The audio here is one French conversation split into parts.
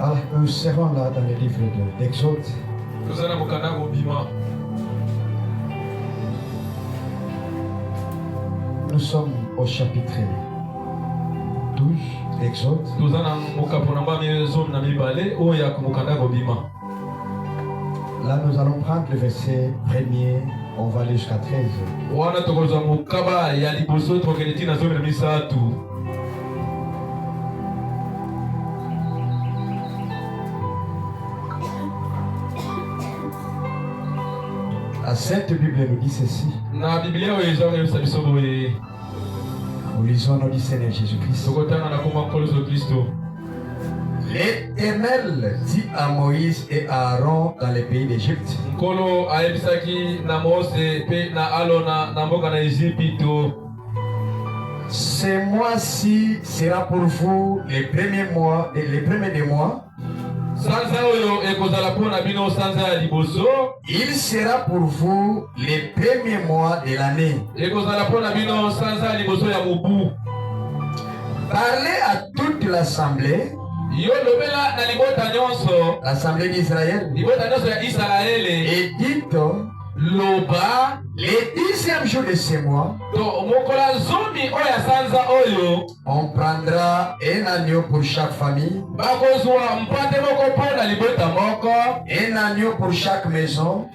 Alors, nous serons là dans le livre d'Exode. Nous sommes au chapitre 12 d'Exode. Là, nous allons prendre le verset 1er, on va aller jusqu'à 13. La Sainte Bible nous dit ceci. Nous lisons au nom du Seigneur Jésus-Christ. L'Éternel dit à Moïse et à Aaron dans les pays d'Égypte. Ce mois-ci sera pour vous les premiers des mois. Il sera pour vous les premiers mois de l'année. Parlez à toute l'assemblée. L'assemblée d'Israël. Et dites Loba, les 10e jour de ce mois, on prendra un agneau pour chaque famille, un agneau pour chaque maison.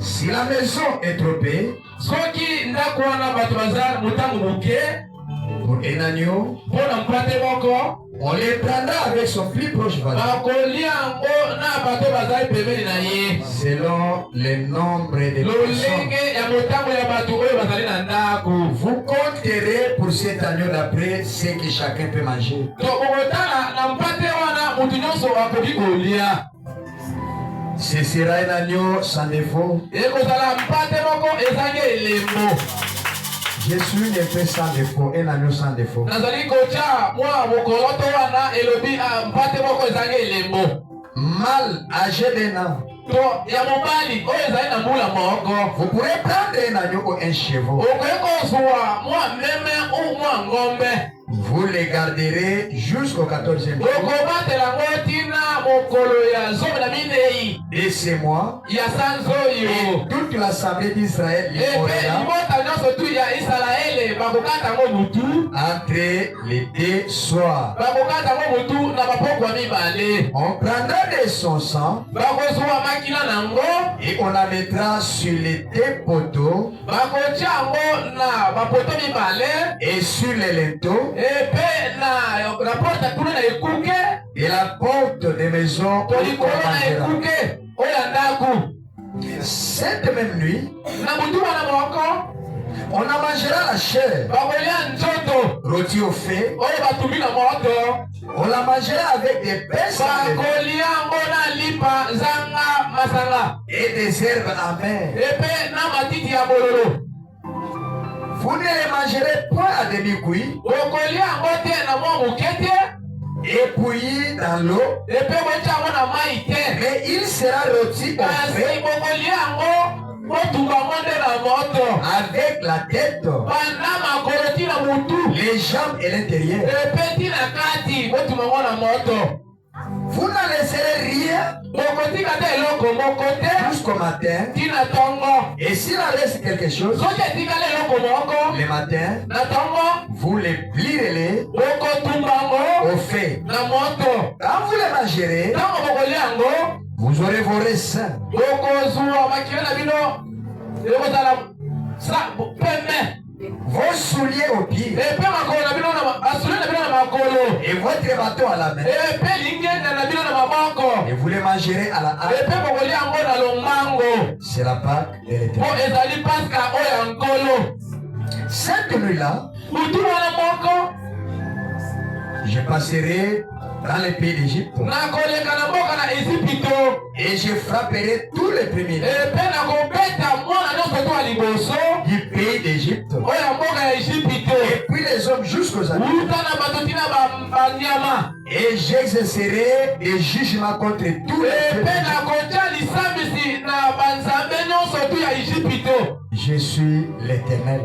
Si la maison est trompée, pour un agneau, on les prendra avec son plus proche voisin, selon le nombre de personnes. Vous compterez pour cet agneau d'après ce que chacun peut manger. Ce sera un agneau sans défaut. Je suis un peu sans défaut, un agneau sans défaut. Mal âgé d'un an. Vous pourrez prendre un agneau ou un chevaux. Vous les garderez jusqu'au 14e jour de ce mois. Et toute l'assemblée d'Israël les mourra entre les deux soirs. On prendra de son sang et on la mettra sur les deux poteaux et sur les linteaux et la porte des maisons. Cette même nuit, on en mangera la chair rôtie au feu. On la mangera avec des pinces et des herbes amères. Vous ne les mangerez point à demi-cuit, épouillé dans l'eau, mais il sera rôti au feu avec la tête, les jambes et l'intérieur. Vous n'en laisserez rien jusqu'au matin. Et s'il en reste quelque chose, le matin, vous les plierez au feu. Quand vous les mangerez, vous aurez vos raisins. Vos souliers aux pieds et votre bâton à la main, et vous les mangerez à la hache. C'est la Pâque de l'Éternel. Cette nuit-là, je passerai dans les pays d'Égypte et je frapperai tous les premiers du pays d'Égypte et puis les hommes jusqu'aux animaux, et j'exercerai des jugements contre tous les Je suis l'Éternel.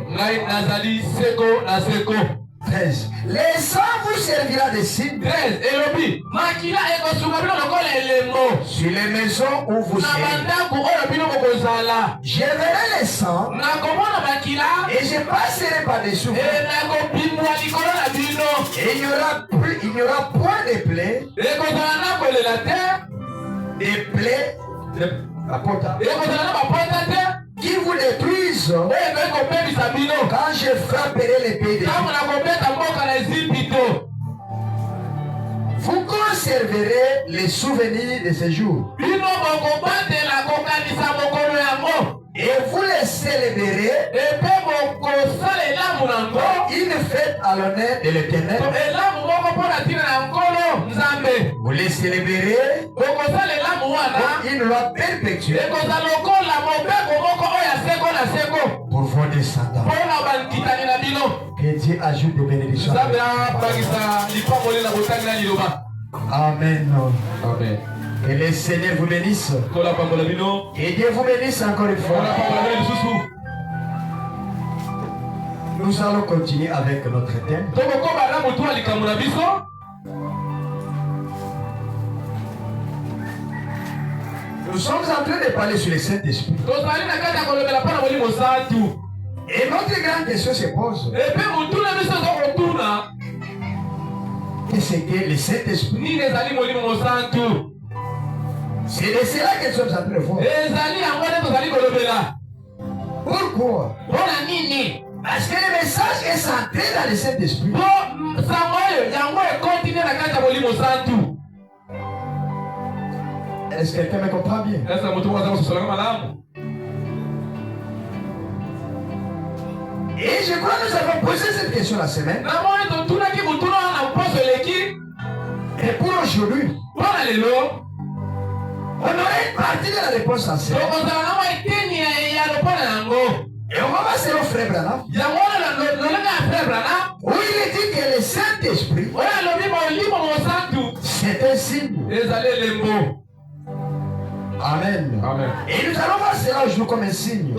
13. Les sang vous servira de signe. 13. Elobi. Makila ekosukabino lokola elembo. Sur les maisons où vous serez. Nabandaku oyo bino bokozala. Je verrai les sangs. Nakomona makila. Et je passerai par-dessous. Nakobimwa likolo na bino. Et il n'y aura point de plaies. Ekozala na kolela te. Des plaies. Ekozala na bapota te. Qui vous détruisent quand je frapperai les pays de vous conserverez les souvenirs de ces jours. Et vous les célébrerez une fête à l'honneur de l'Éternel. Vous les célébrerez une loi perpétuelle pour vos descendants. Que Dieu ajoute des bénédictions. Amen. Amen. Que le Seigneur vous bénisse. Et Dieu vous bénisse encore une fois. Nous allons continuer avec notre thème. Nous sommes en train de parler sur le Saint-Esprit. Et notre grande question se pose. Qu'est-ce que le Saint-Esprit? C'est de cela que nous sommes en train de voir. Pourquoi? Parce que le message est centré dans le Saint-Esprit. Est-ce que quelqu'un me comprend bien? Et je crois que nous avons posé cette question la semaine. Et pour aujourd'hui, on aurait une partie de la réponse en scène. Et on va voir selon Frère Branham. Où il dit que le Saint-Esprit, c'est un signe. Amen. Amen. Et nous allons voir cela aujourd'hui comme un signe.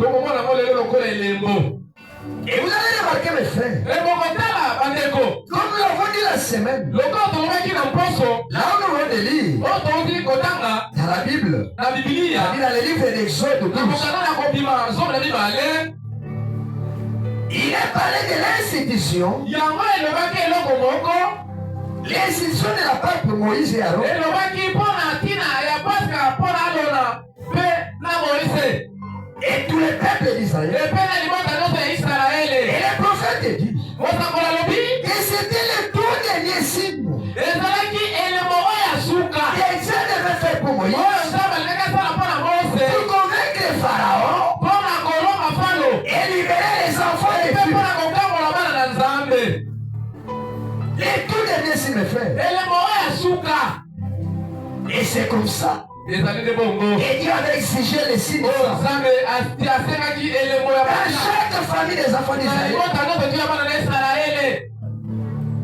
Et vous allez remarquer, mes frères, comme nous l'avons dit la semaine, là où nous venons de lire, dans la Bible, dans le livre d'Exode 12, il est parlé de l'institution, l'institution de la part pour Moïse et Aaron. Et tous les peuples d'Israël. Et les prophètes disent que c'était le tout dernier signe que Dieu devait faire pour Moïse, pour convaincre le Pharaon et libérer les enfants de Dieu. Les tout derniers signes, mes frères. Et c'est comme ça. Et Dieu avait exigé les signes. Dans chaque famille des enfants d'Israël,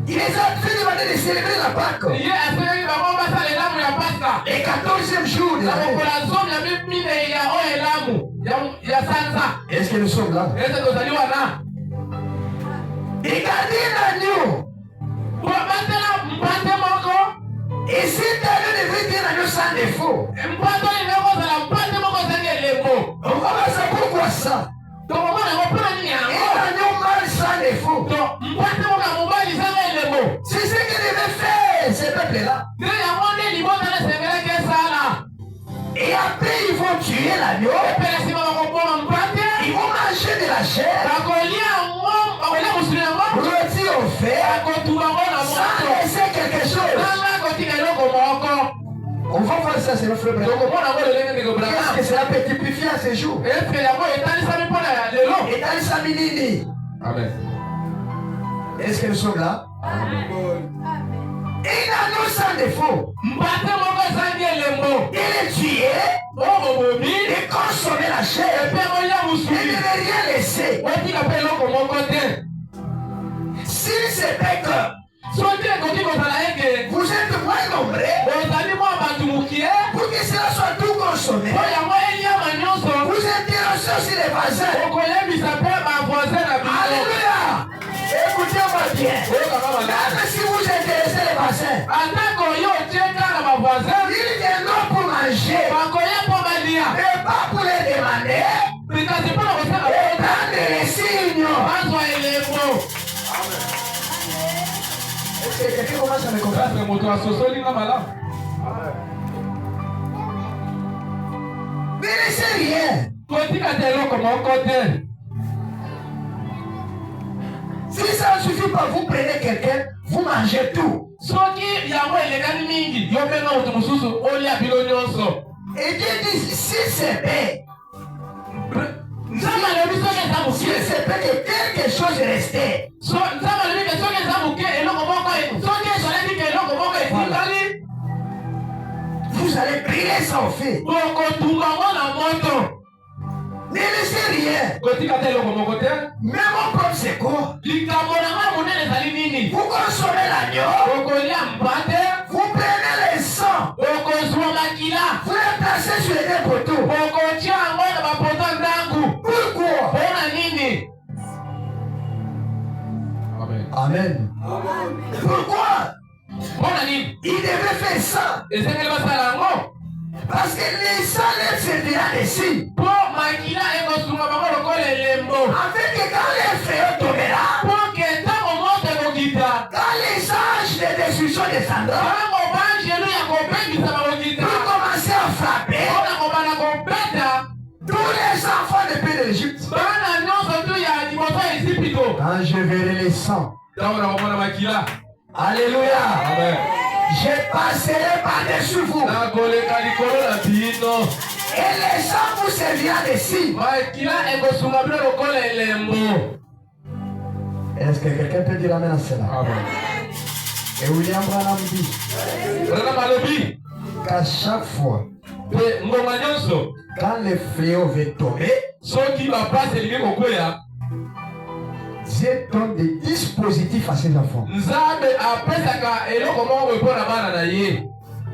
il les a fait demander de célébrer la Pâque. Les 14e jour de l'année. Est-ce que nous sommes là? Regardez l'agneau. Et cet agneau devrait être un agneau sans défaut. On va voir ça, pourquoi ça? Un agneau mâle sans défaut. C'est ce que devaient faire ces peuples-là. Et après ils vont tuer l'agneau. Ils vont manger de la chair. Rôti au fer. Sans laisser quelque chose. On va voir ça, c'est le frère. Qu'est-ce que cela peut typifier à ce jour? Et dans sa minini. Amen. Est-ce que nous sommes là? Amen. Et un agneau sans défaut. Il est tué. Et consommer la chair. Et ne rien laisser. S'il se fait que vous êtes moins nombreux, pour que cela soit tout consommé, vous intéressez aussi les voisins. Alléluia. Écoutez-moi bien. voisins. Ils viendront pour manger. Mais pas pour les demander. Et prendre les signes. Est-ce que quelqu'un commence à me comprendre? Mais laissez rien. Si ça ne suffit pas, vous prenez quelqu'un, vous mangez tout. Et Dieu dit, si c'est bien, si c'est bien que quelque chose restait, vous allez brûler ça au feu. Ne laissez rien. Même mon propre secours. Vous consommez l'agneau. Vous prenez le sang. Vous le placez sur les deux poteaux. Pourquoi? Amen. Pourquoi? Il devait faire ça. Parce que les sang leur servira ici. Afin que quand les fléaux tombera, quand les anges de destruction descendront, pour commencer à frapper tous les enfants de pays de l'Égypte. Quand je verrai les sangs, alléluia, amen. Je passerai par-dessus vous. Et les gens vous serviront d'ici. Est-ce que quelqu'un peut dire amen à cela? Amen. Et William Branham dit qu'à chaque fois, quand le fléau veut tomber, Dieu donne des dispositifs à ses enfants.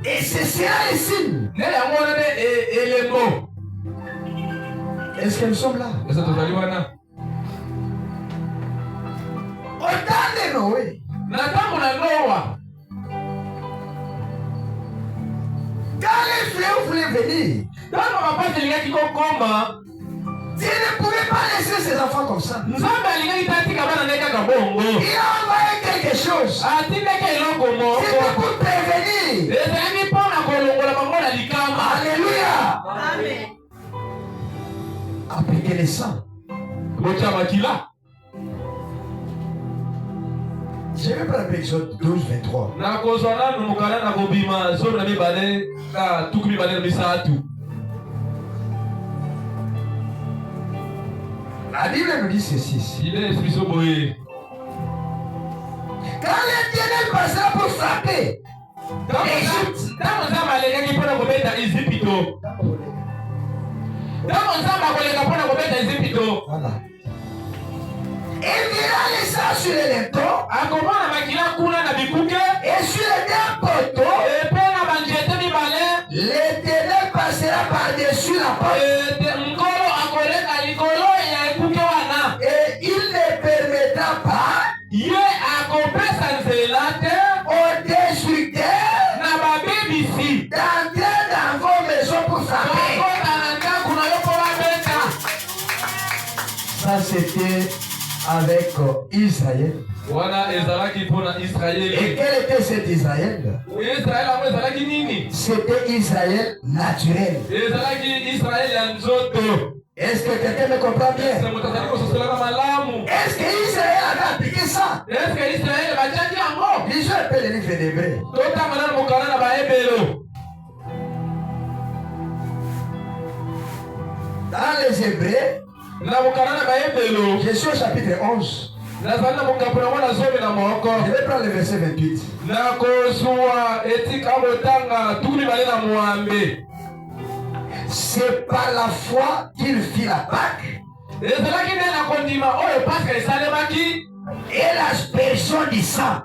Et ce sera le signe. Est-ce que nous sommes là? Au temps de Noé, quand les fléaux voulaient venir, Dieu ne pouvait pas laisser ses enfants comme ça. Il a envoyé quelque chose. C'était pour prévenir. Alléluia. Amen. Appliquez les sangs. Je vais prendre Exode 12, 23. La Bible nous dit ceci. Quand l'Éternel passera pour frapper l'Égypte, voilà. Il verra les sangs sur les linteaux et sur les deux poteaux. L'Éternel passera par-dessus la porte. Et il ne permettra pas aux destructeurs d'entrer dans vos maisons pour frapper. Ça c'était avec Israël. Et quel était cet Israël? C'était Israël naturel. Est-ce que quelqu'un me comprend bien? Est-ce que Israël avait appliqué ça? Lisez un peu le livre d'Hébreux. Dans les Hébreux, je suis au chapitre 11. Je vais prendre le verset 28. C'est par la foi qu'il fit la Pâque et l'aspersion du sang,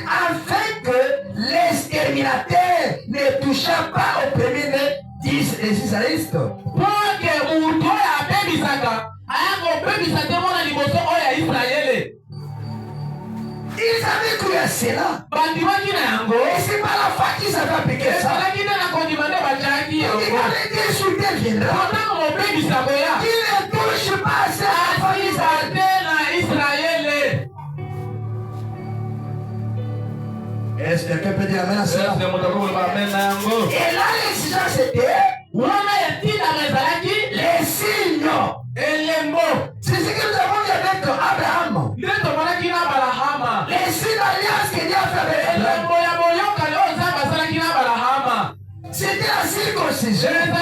afin que l'exterminateur ne touchât pas au premier-né des Israélites. Il Ils avaient cru à cela. Et c'est par la foi qu'ils avaient appliqué ça. Il avait dit sur terre viendra. Il ne touche pas à cette famille. Est-ce que quelqu'un peut dire amen à cela? Et là, l'exigence était les signes. C'est ce que nous avons dit avec Abraham. Les signes d'alliance que Dieu a fait avec Abraham. C'était la circoncision. Nous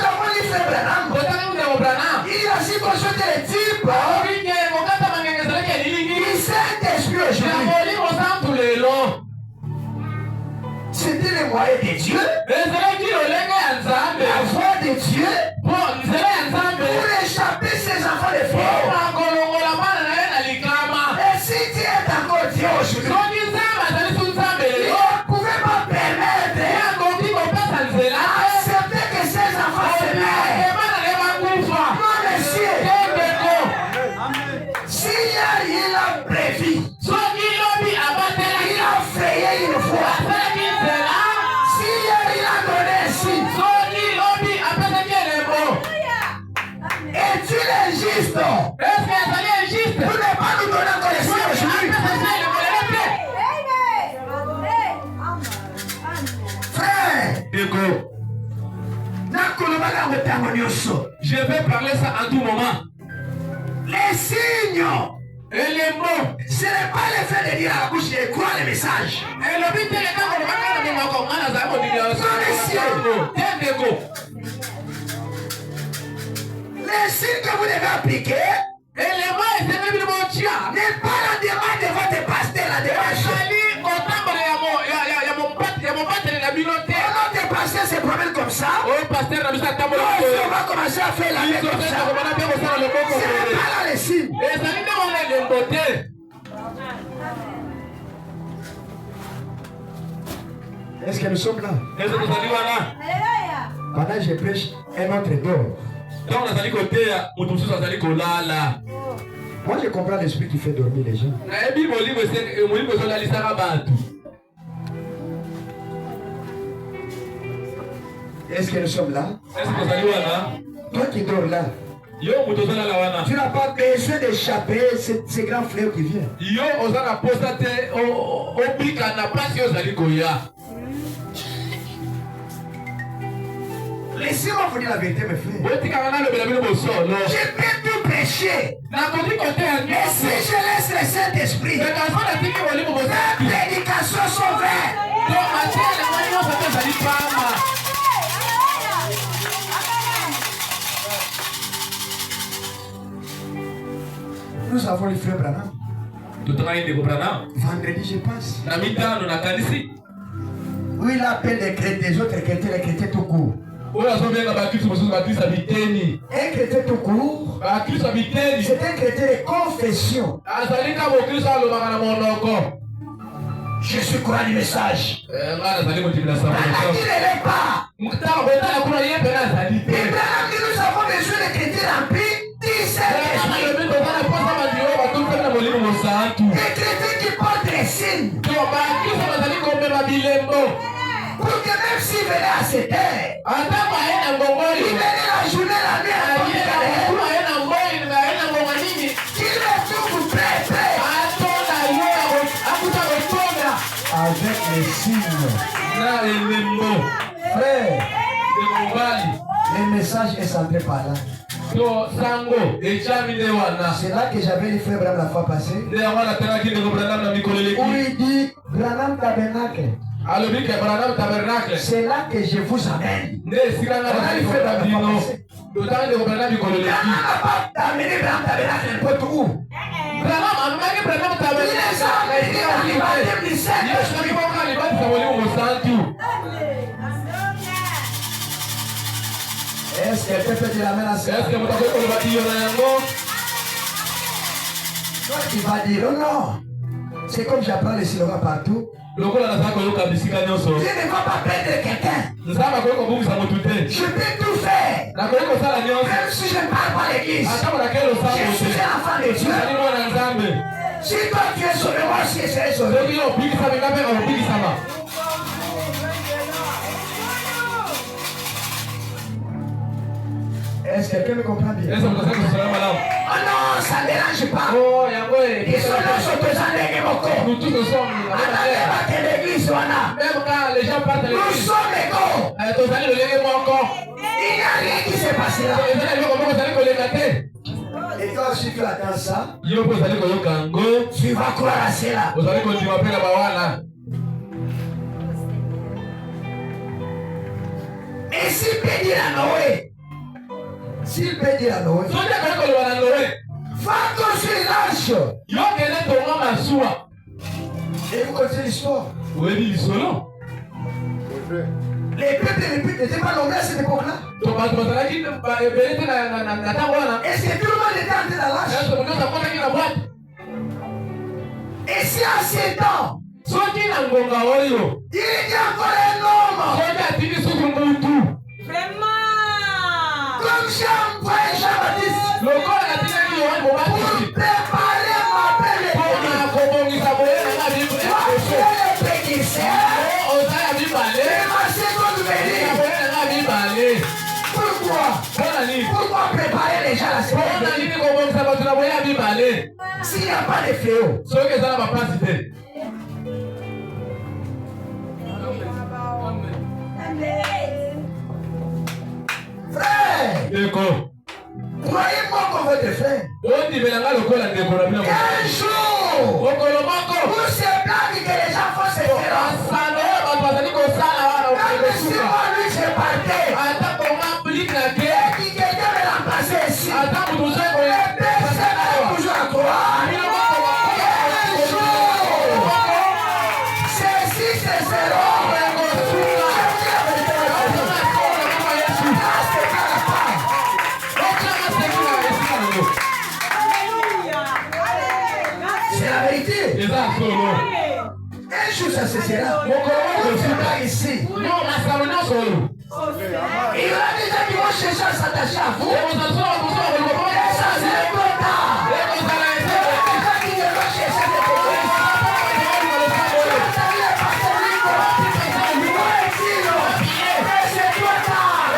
avons dit frère Branham. Il a circoncisé les types. Il Saint-Esprit aujourd'hui. C'était le moyen de Dieu. La voix de Dieu. Pour échapper ses enfants de feu. Et si Dieu est encore Dieu aujourd'hui, il ne pouvait pas permettre accepter que ses enfants se meurent. Non, monsieur. Si il a prévu, il a frayé une fois. Si il a donné un signe, es-tu le juste? Vous ne pas nous donner encore les signes aujourd'hui. Frère, je vais parler ça à tout moment. les signes, Et les mots, ce n'est pas le fait de dire à la bouche et croire les messages. Les signes que vous devez appliquer n'est pas la demande de votre pasteur, la démarche. Notre pasteur se promène comme ça. On va commencer à faire la main comme ça. Ce n'est pas là les signes. Est-ce que nous sommes là? Pendant que je prêche, un autre dort. Moi je comprends l'esprit qui fait dormir les gens. Est-ce que nous sommes là? Toi qui dors là, tu n'as pas besoin d'échapper ces grands fléaux qui viennent. Laissez-moi vous dire la vérité, mes frères. Je peux tout pécher. Mais si je laisse le Saint-Esprit, mes prédications sont vraies. Nous avons le frère Branham. Vendredi, je pense. Où il appelle les chrétiens, les autres chrétiens, les chrétiens tout court. Un chrétien tout court, c'est un chrétien de confession. Je suis courant du message. Il ne l'est pas. Et maintenant que nous avons besoin de chrétiens remplis, des chrétiens qui portent les signes. Pour que même s'il venait à cette heure, il venait la journée, la nuit, qu'il est tout prêt. Avec les signes. Frère, le message est centré par là. C'est là que j'avais les frères Branham la fois passée. Où il dit Branham Tabernacle. C'est là que je vous amène. Branham n'a pas amené Branham Tabernacle n'importe où. Il les a amenés au Liban 2017. Est-ce que quelqu'un peut dire amen à ça? Toi qui vas dire oh non. C'est comme j'apprends les slogans partout. Je ne vais pas perdre quelqu'un. Je peux tout faire. Même si je ne parle pas l'église. Je suis un enfant de Dieu. Si toi tu es sauvé, moi aussi je serai sauvé. Est-ce que quelqu'un me comprend bien? Oh non, ça ne dérange pas. Ils sont là sur tes années, mon corps. Nous tous sommes. L'église, même quand les gens partent de l'église. Nous sommes égaux. Il n'y a rien qui s'est passé là. Et toi aussi tu attends ça. Tu vas croire à cela. Mais s'il peut dire à Noé, s'il peut dire à Noé, va construire l'arche. Et vous connaissez l'histoire. Les peuples n'étaient pas nombreux à cette époque-là. Est-ce que tout le monde était entré dans l'arche? Et si à 7 ans, il était encore un homme. Comme Jean-Baptiste. Pour préparer ma belle Pourquoi préparer les gens à la semaine? S'il n'y a pas de fléau. Frère, croyez-moi qu'on veut te faire. Un jour, pour ces blagues que les gens font se faire. Même si moi lui je partais, et que quelqu'un me remplaçait ici, personne n'est toujours à croire. Un jour, ceci se sera. C'est la vérité. Un jour ça cessera. On sera ici. Il y aura des gens qui vont chercher à s'attacher à vous. Et ça c'est trop tard. Il y a des gens qui vont chercher à c'est trop tard.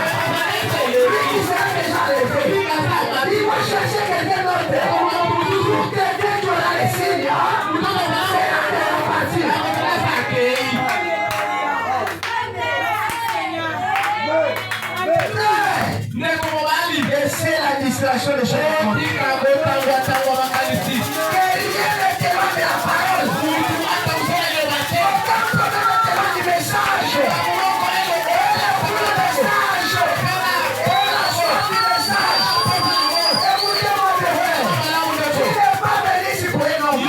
Lui qui sera déjà levé. Il va chercher quelqu'un d'autre. Pour quelqu'un qui aura les signes. C'est la distraction de chaque monde. Que rien ne t'éloigne de la parole. Aucun problème ne t'éloigne du message. Et le message. Et la sorte du message. Écoutez-moi bien. Tu n'es pas venu ici pour un homme.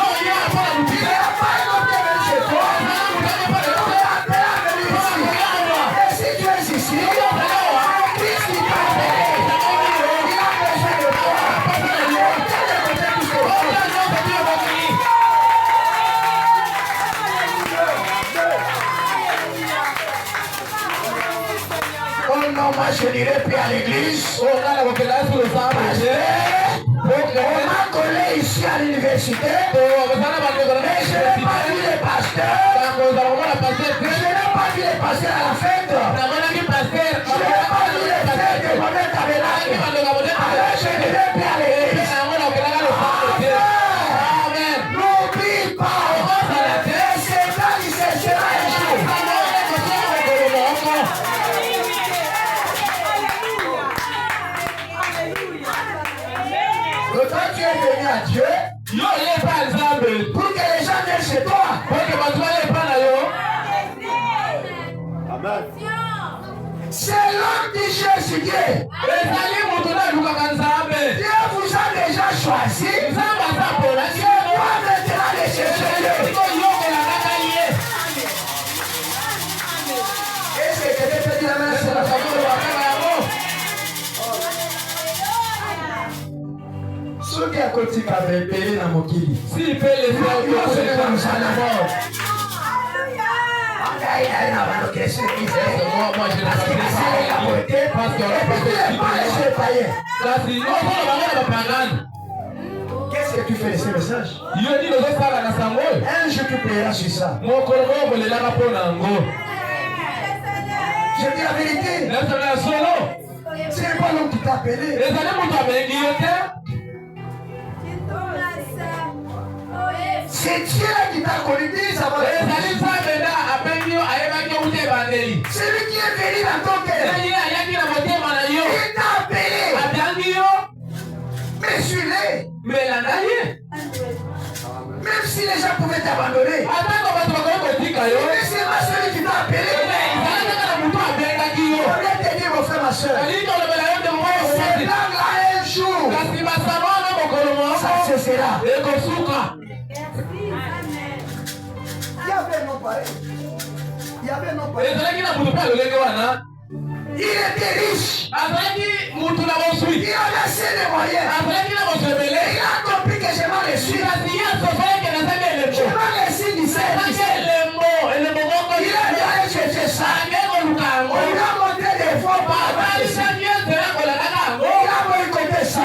Il n'y a pas un homme qui est venu chez toi. On t'appelle à venir ici. Et si tu es ici, Christ qui t'a appelé. Non, moi je n'irai plus à l'église. On m'a collé ici à l'université. Mais je n'ai pas vu les pasteurs. Je n'ai pas vu les pasteurs à la fête. Je n'ai pas vu les fêtes de mon tabernacle. Alors je n'irai plus à l'église. Amen. N'oublie pas. Et c'est là qu'il se sera un jour. Quand tu es venu à Dieu, pour que les gens viennent chez toi, c'est l'homme qui cherche Dieu. Dieu vous a déjà choisi. C'est toi maintenant de chercher Dieu. Est-ce que quelqu'un peut dire la main sur la famille? Ceux qui a continué à repérer dans mon kili. S'il peut les faire, il faut les faire à la mort. Moi, je n'ai pas de qu'est-ce Est-ce que tu fais ces messages? Yo dit le autres parlent à Sango. Un jour tu paieras sur ça. Mon colombo le lama pour Nango. Je dis la vérité. Là solo. Ce n'est pas l'homme qui t'a appelé. Les années mon toi ben guillotin. C'est Dieu qui t'a connu. Dis ça va. Les années ça ben là après yo ayeba ki oute bandeli. C'est lui qui est venu dans ton cœur. Il y a qui na moté mana yo. Il t'a appelé. Abiangi yo. Mais suis-le. Mais la naie. Même si les gens pouvaient t'abandonner. Attends qu'on va te voir tika yo. Mais c'est ma soeur qui t'a appelé. On vient te dire mon frère, ma soeur. C'est là un jour. Ça cessera. Il y avait un nom pareil. Il y avait un nom pareil. Il était riche. Il a laissé les moyens. Il a compris que je m'en suis. Je m'en laissé du ciel. Il a dit allez chercher ça. On lui a montré des faux pas. Il a boycotté ça. Un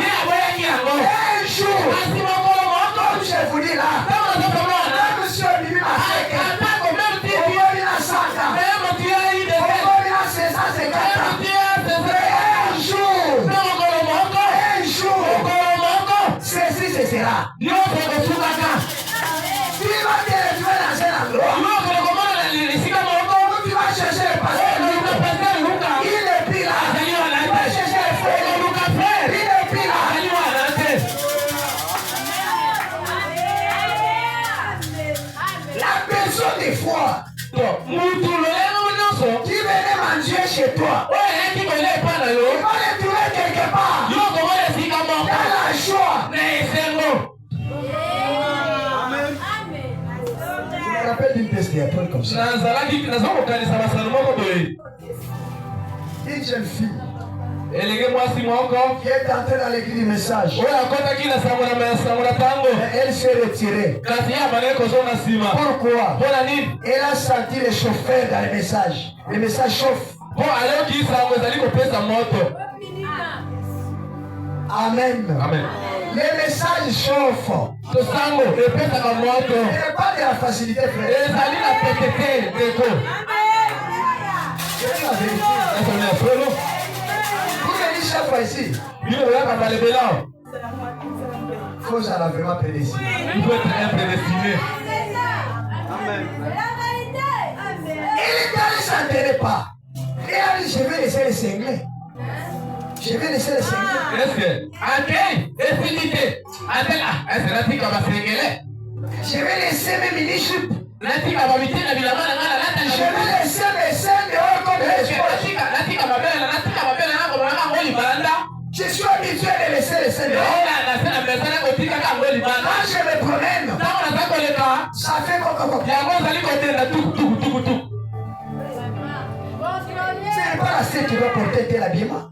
jour, comme je vous dis là, monsieur Bibi m'a fait que au moins il a 100 ans. Au moins il a 650 ans. Ceci cessera. Tu vas te retrouver dans un endroit. Tu vas chercher le pasteur. Il est pris là. Tu vas chercher le frère. Il est pris là. La personne des fois qui venait manger chez toi, il va les trouver quelque part. Dans la joie. Je me rappelle d'une testimoniale comme ça. Une jeune fille qui est entrée dans l'église du message. Elle s'est retirée. Pourquoi? Elle a senti le chauffeur dans le message. Le message chauffe. Amen. Amen. Les messages chauffent. Ce n'est pas de la facilité, frère. C'est la vérité. Vous venez chaque fois ici. Il faut que ça vraiment prédestiné. Il faut être imprédestiné. Amen. Il ne s'enterrait pas. Et elle a dit, je vais laisser les cinglés. Je vais laisser les cinglés. Est-ce que je vais laisser mes mini-jupes. Je vais laisser mes seins dehors comme des espoirs. Je suis habitué de laisser les seins dehors. Quand je me promène, ça fait comme. Ce n'est pas la seule qui doit porter tel habillement.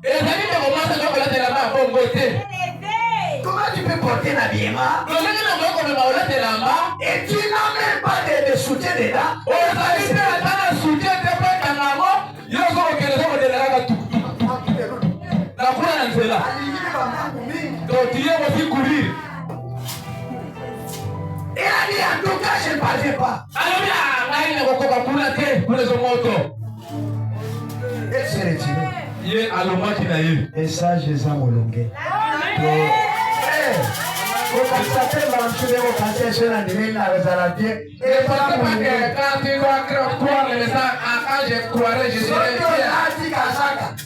Comment tu peux porter l'habillement et tu n'as même pas de soutien dedans? Et elle a dit en tout cas je ne parviens pas. Elle s'est retirée. Et ça, je les ai molongués.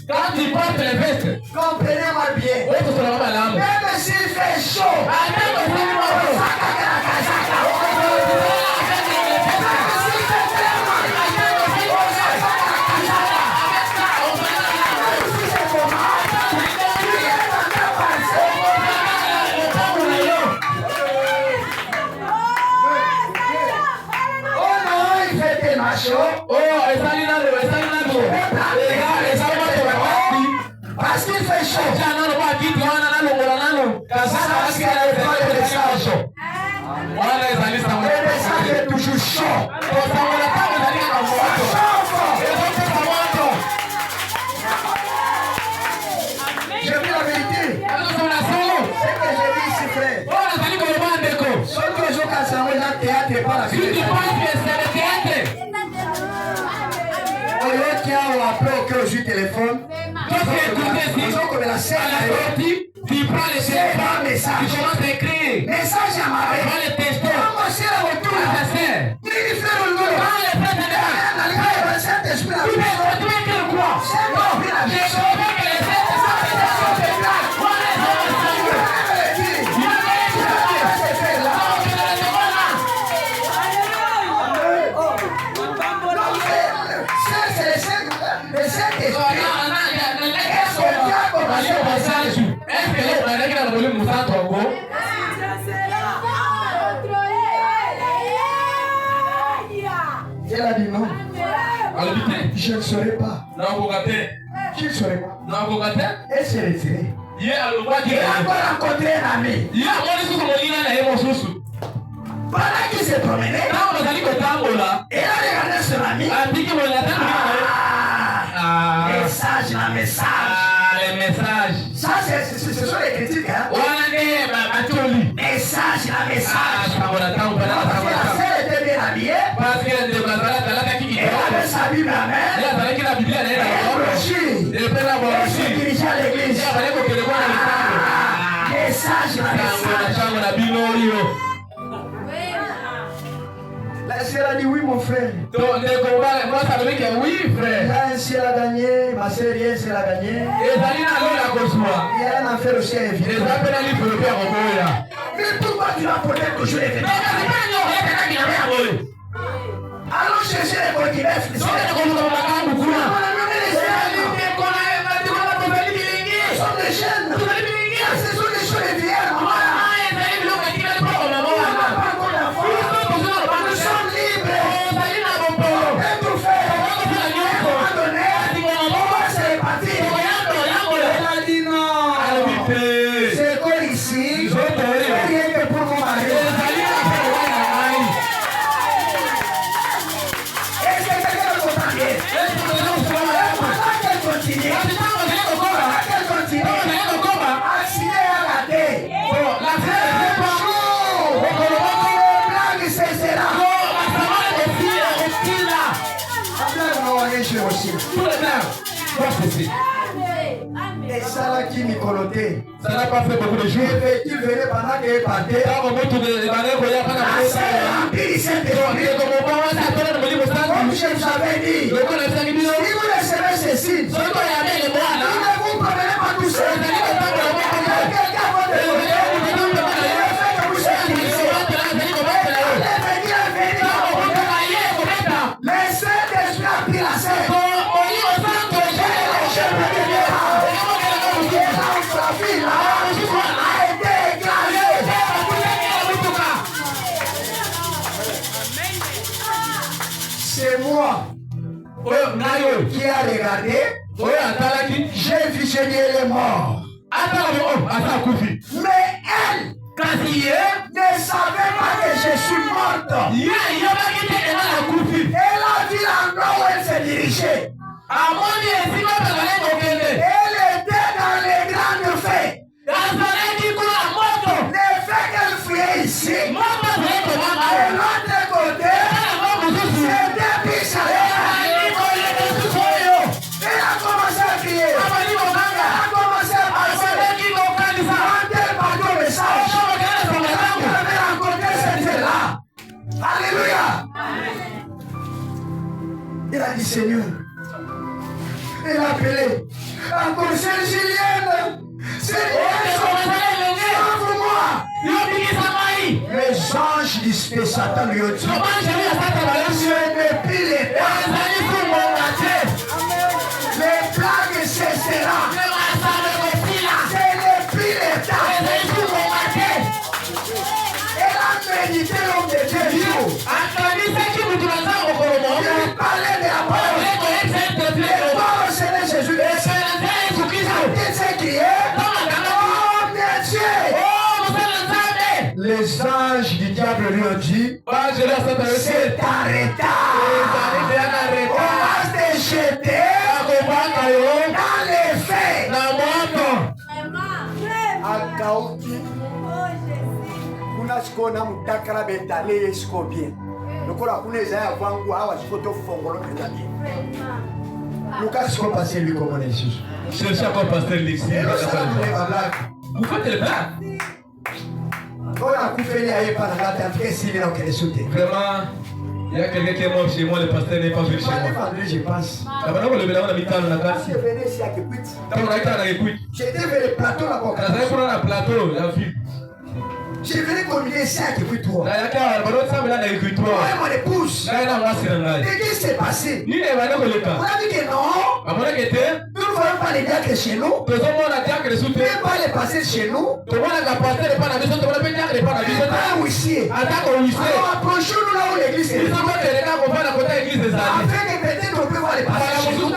Quand tu portes les vestes, comprenez-moi bien. Même s'il fait chaud, parce qu'il fait chaud. Le message est toujours chaud. J'ai vu la vérité. C'est que j'ai dit ici, frère. téléphone. À la sortie, tu prends le téléphone, tu commences à écrire. Message à ma mère. Prends le texto. À ta sœur. Tu veux écrire quoi? Elle a dit non. Je ne serai pas. Je ne serai pas. Elle s'est retirée. Il a encore rencontré un ami. Pendant qu'il s'est promené, elle a regardé son ami. Message, la message. Les messages. Ça, ce sont les critiques. Hein? Message, la message. La sœur était bien habillée. Elle avait sa Bible à main. Elle se dirigeait à l'église. Message, la message. La sœur a dit oui, mon frère. Oui, frère. Là, un ciel a gagné, ma sœur, rien, elle a gagné. Il y a un enfer aussi à éviter. Mais pourquoi tu vas peut-être toujours les vêtements? Allons chercher les continents. Ce sont des jeunes. Ce sont des choses vieilles. Et ça là qui m'icolotait. Ça n'a pas fait beaucoup de jours. Il venait pendant qu'il partait. Comme je vous avais dit, si vous recevez ces signes, ne vous promenez pas tout seul. Mais cet esprit a pris la scène. C'est moi qui a regardé. J'ai visionné les morts. Mais elle ne savait pas que je suis morte. Elle a vu l'endroit où elle se dirigeait. Elle était dans les grandes fêtes. Le fait qu'elle fuyait ici, et l'autre côté, c'était Pichalet. Elle a commencé à crier. Elle a commencé à passer. Quand elle partait au message, elle avait rencontré cette là. Alléluia. Il a dit Seigneur. Elle a appelé. Encore c'est Julienne. Sauve-moi. Les anges du Satan lui ont dit. Ce n'est plus l'état. Les plagues cesseront. Ce n'est plus l'état. Elle a médité l'homme de Dieu. Il parlait de la parole. Les morts au Seigneur Jésus. Il s'est crié. Oh mon Dieu. Les anges du diable lui ont dit. C'est arrêté. On va te jeter dans les feux. Akauti. Kuna sikona mutakala betale esiko bien. Lokola kuna ezaya kwangu awa sikoto fongolo betale. Lucas, ce qu'on passe lui comme on est juste. Cherchez à quoi passer l'exil. Vous faites les blagues. Vraiment, il y a quelqu'un qui est mort chez moi, le pasteur n'est pas venu chez moi. Je pense. J'étais vers le plateau là-bas. Je venais communier ça avec toi. Ouais, mon épouse. Qu'est-ce qui s'est passé? On a dit que non. Nous ne voyons pas les diacres chez nous. Même pas les pasteurs chez nous. Pas huissier. Alors approchons-nous là où l'église est. Afin que peut-être on peut voir les pasteurs chez nous.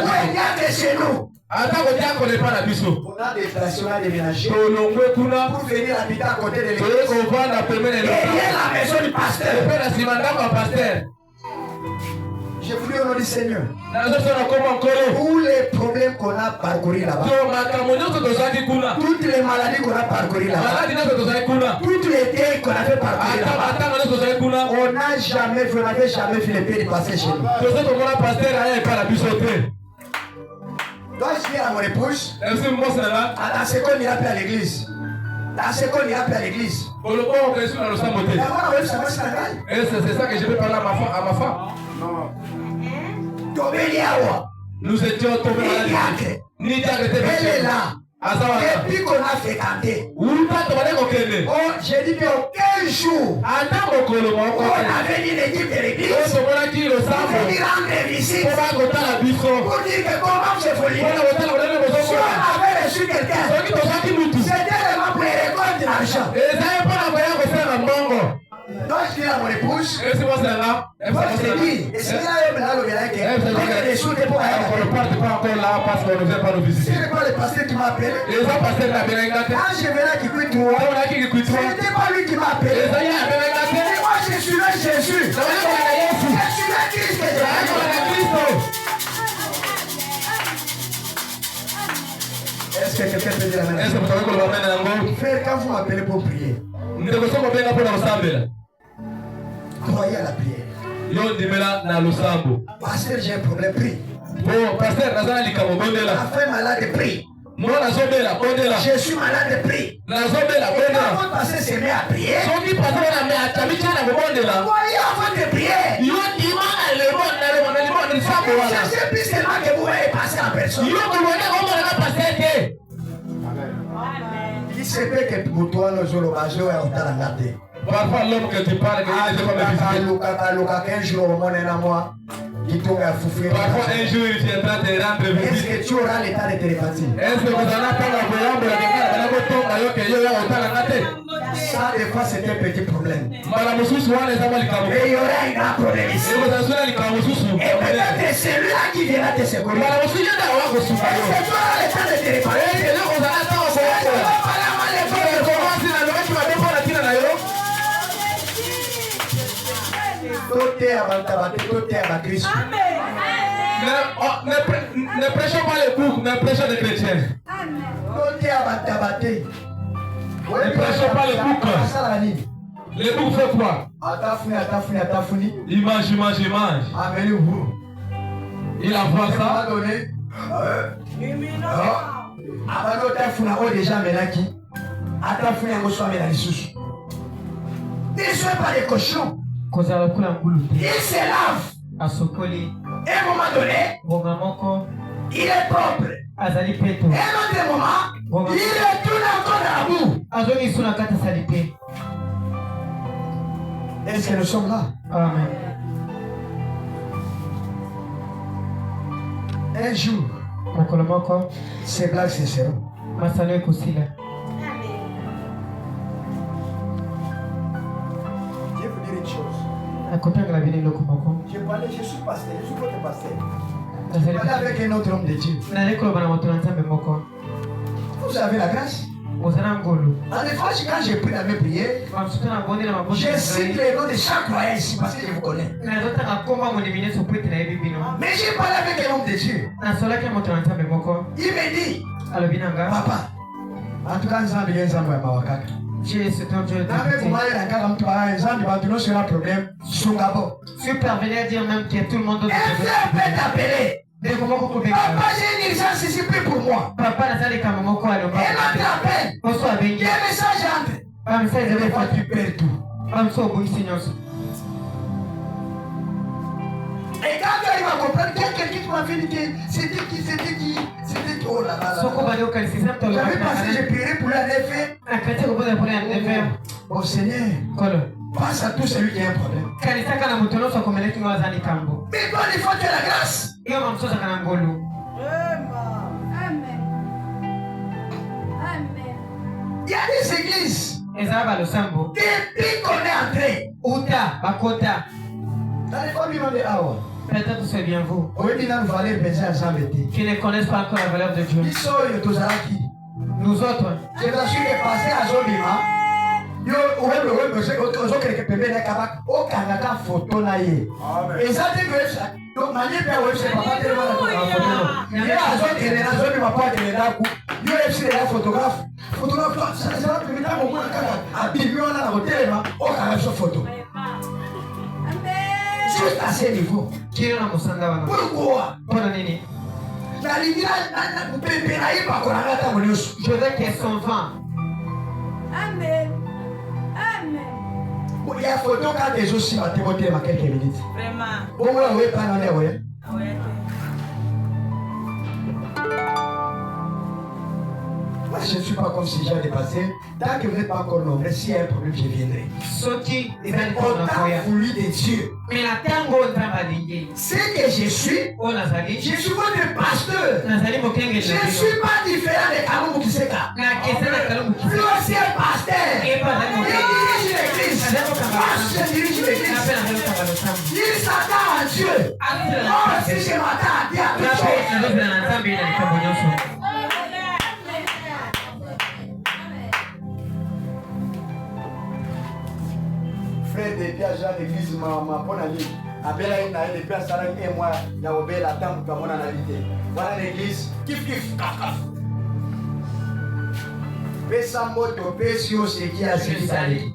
Ouais, diacres chez nous. On a des stations à déménager pour venir habiter à côté de l'église. Derrière la maison du pasteur. Je vous dis au nom du Seigneur. Tous les problèmes qu'on a parcourus là-bas. Toutes les maladies qu'on a parcourues là-bas. Toutes les deuils qu'on a fait parcourir là-bas. On n'a jamais fait le pied de passer chez nous. Dois-je dire à mon épouse, dans ce qu'on ira plus à l'église. Dans ce qu'on ira plus à l'église. Et c'est ça que je vais parler à ma femme. Nous étions tombés malades. Elle est là. Depuis qu'on a fréquenté. J'ai dit qu'aucun jour, on avait dit l'équipe de l'église. On venir rendre visite. Pour dire que comment c'est folie. Si on avait reçu quelqu'un, c'était vraiment pour les récoltes de l'argent. Donc je dis à mon épouse, je dis, et si là, il y a des sous pour aller. C'est pas le pasteur qui m'a appelé. Quand je venais à Kikuitou, ce n'était pas lui qui m'a appelé. Mais moi je suis là Jésus. Je suis là Christ. Est-ce que quelqu'un peut dire la même? Frère, quand vous m'appelez pour prier, croyez à la prière. Pasteur, j'ai un problème, prie. La femme malade, prie. Je suis malade, prie. Et quand votre pasteur se met à prier, croyez à votre prière. Cherchez plus seulement que vous allez passer en personne. Il se peut que pour toi, nous allons manger ou à la gâter. Parfois l'homme que tu parles, un jour au monde est à moi. Parfois un jour il viendra te rendre visite. Est-ce que tu auras l'état de télépathie? Est-ce que vous allez ça des fois c'est un petit problème. Et il y aura un grand problème ici. Et peut-être c'est celui-là qui viendra te secourir. Est-ce que tu auras l'état de télépathie? Ne prêchons pas les boucs, mais prêchons des chrétiens. Ne prêchons pas les boucs. Les boucs font quoi? Il mange. Il envoie ça. Ne soyez pas des cochons. Il se lave. Et à un moment donné, il est propre. Et à un autre moment, il retourne encore dans la boue. Est-ce que nous sommes là? Amen. Un jour, ces blagues cesseront. Je vais vous dire une chose. Je suis pasteur, je suis votre pasteur. Je parle avec un autre homme de Dieu. Vous avez la grâce. En effet, quand j'ai pris la même prière, je cite les noms de chaque croyant ici parce que je vous connais. Mais j'ai parlé avec un homme de Dieu. Il me dit, papa, en tout cas, nous avons besoin de Dieu c'est un Dieu. Si vous parvenez à dire même qu'il y a tout le monde Un frère peut t'appeler. Papa, j'ai une urgence ici, prie pour moi. Papa, Et l'autre appelle. Il y a un message entre. Et des fois, tu perds tout. Et quand tu arrives à comprendre, quelqu'un qui m'a fait dire, c'était qui, oh là là là. J'avais passé, j'ai prié pour la effet. Oh Seigneur, passe à tout celui qui a un problème. Mais toi, des fois, tu as la grâce. Il y a des églises. Depuis qu'on est entré. Dans les familles, on est awa. Peut-être c'est bien vous Qui ne connaissent pas encore la valeur de Dieu. Nous autres, je vous assure de passer à Zobima. Photo na ye. Et ça dit que donc manier père website papa tellement la il y a azot et les azot ma pas de la coup. Yo est la photographe. Photographe ça va permettre à mon kaka à bibi on a la hôtel ma au kaka sur photo. Juste à ce niveau. Pourquoi? La lumière na bébé na iba ko na ta monioso. Je veux qu'elles s'en vont. Amen. Amen. Il y a photo quand des aussi à témoigner à quelques minutes. Vraiment. Bon, oui, pas dans les ouais. Moi, je ne suis pas comme si j'ai dépassé. Tant que vous n'êtes pas encore nombreux, s'il y a un problème, je viendrai. Mais autant voulu de Dieu. C'est que je suis votre pasteur. Je ne suis pas différent de Kalou Mukiseka. Je suis un pasteur. Il dirige l'église. Moi, je dirige l'église. Il s'attend à Dieu. Oh, si je m'attends à Dieu, à toute chose. Frère depuis à Jean l'église ma bonne amie. Abela ina depuis à Sarah et moi na obela tant que mon analyté. Voilà l'église kif kaf. Pesa moto pesio c'est qui a séquité.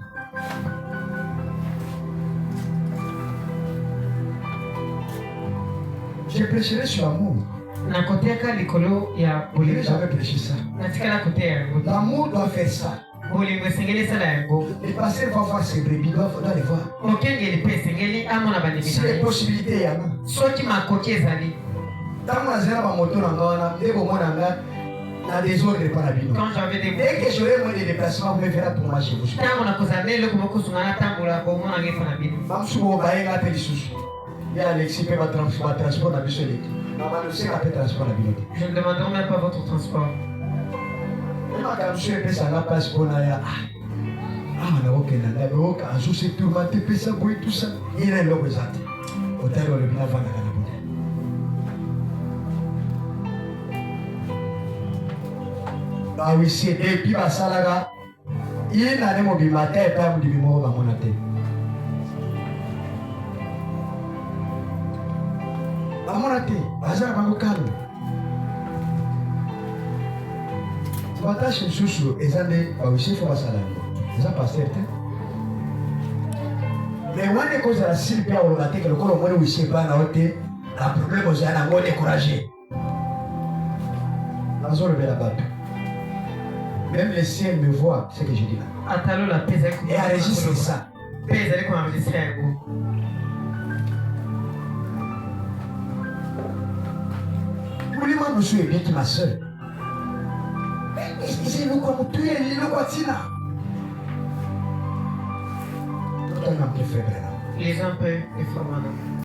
Je prêcherai sur l'amour. Je n'ai jamais prêché ça. L'amour doit faire ça. Les pasteurs vont voir ses brebis, doivent les voir. Si les possibilités il y en a. Tant que j'ai ma moto dans désordre par la bino. Dès que j'aurai moins de déplacements, vous me verrez pour marcher. Il y a Alexis qui va transport dans le bus électrique. Normalement, je sais qu'on peut transport dans le bus. Je ne demanderai même pas votre transport. Même quand je suis un peu ça n'a pas ce qu'on a. On a aucun endroit, mais aucun jour c'est tout le monde, ça, tout ça. Il est là, vous êtes. Au terme, le bien avant la ah oui, c'est et puis ma salaga. Il n'a pas de matin et pas de bimo à mon athée. À mon athée, bazar va me calmer. Tu m'attaches une chouchou et ça n'est pas aussi pour ma salaga. Ça pas certain. Mais moi, les causes à la Sylvie à Olgaté, que le corps au moins où il s'est pas à la hauteur, un problème aux animaux découragés. La zone de la batte. Même les ciels me voient ce que je dis là. Et enregistre ça. Voulez-moi nous suivre bien qui ma soeur. C'est nous comme tu es, il est le Watina. Les uns peuvent, les frères.